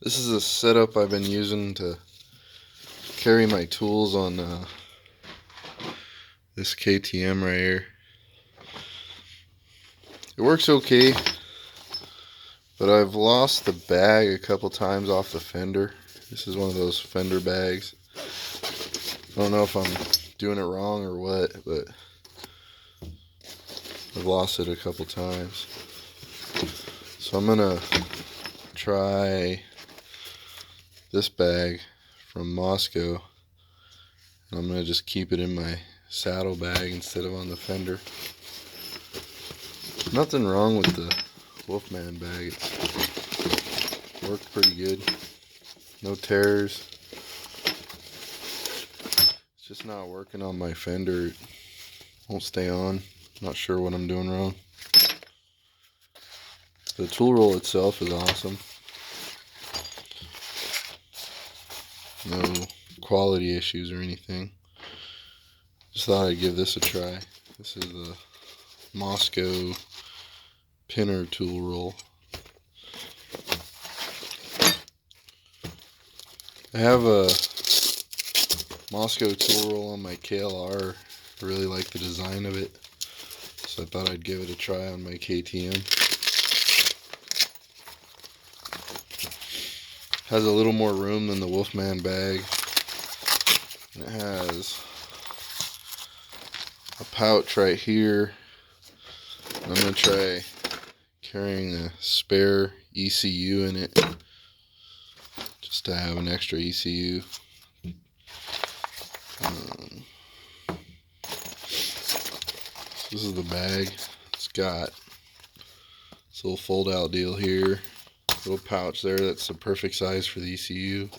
This is a setup I've been using to carry my tools on this KTM right here. It works okay, but I've lost the bag a couple times off the fender. This is one of those fender bags. I don't know if I'm doing it wrong or what, but I've lost it a couple times. So I'm gonna try this bag from Mosko, and I'm gonna just keep it in my saddle bag instead of on the fender. Nothing wrong with the Wolfman bag. It's worked pretty good. No tears. It's just not working on my fender. It won't stay on. Not sure what I'm doing wrong. The tool roll itself is awesome. No quality issues or anything. Just thought I'd give this a try. This is the Mosko Pinner tool roll. I have a Mosko tool roll on my KLR. I really like the design of it, so I thought I'd give it a try on my KTM. Has a little more room than the Wolfman bag. And it has a pouch right here. I'm going to try carrying a spare ECU in it, just to have an extra ECU. This is the bag. It's got this little fold out deal here. Little pouch there, that's the perfect size for the ECU.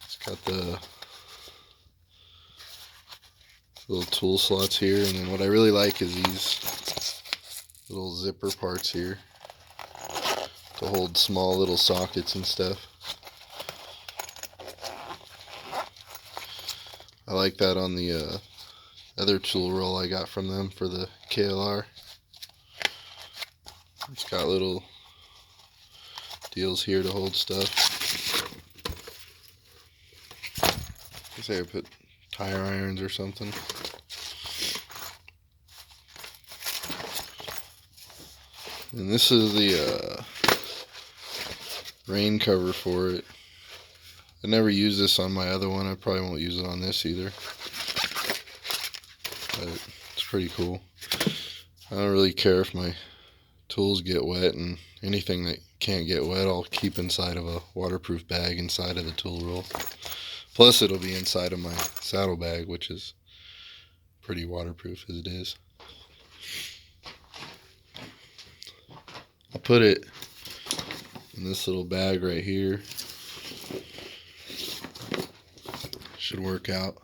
It's got the little tool slots here, and then what I really like is these little zipper parts here to hold small little sockets and stuff. I like that on the other tool roll I got from them for the KLR. It's got little deals here to hold stuff. I guess I could put tire irons or something. And this is the rain cover for it. I never used this on my other one. I probably won't use it on this either. But it's pretty cool. I don't really care if my tools get wet, and anything that can't get wet I'll keep inside of a waterproof bag inside of the tool roll. Plus it'll be inside of my saddle bag, which is pretty waterproof as it is. I'll put it in this little bag right here. Should work out.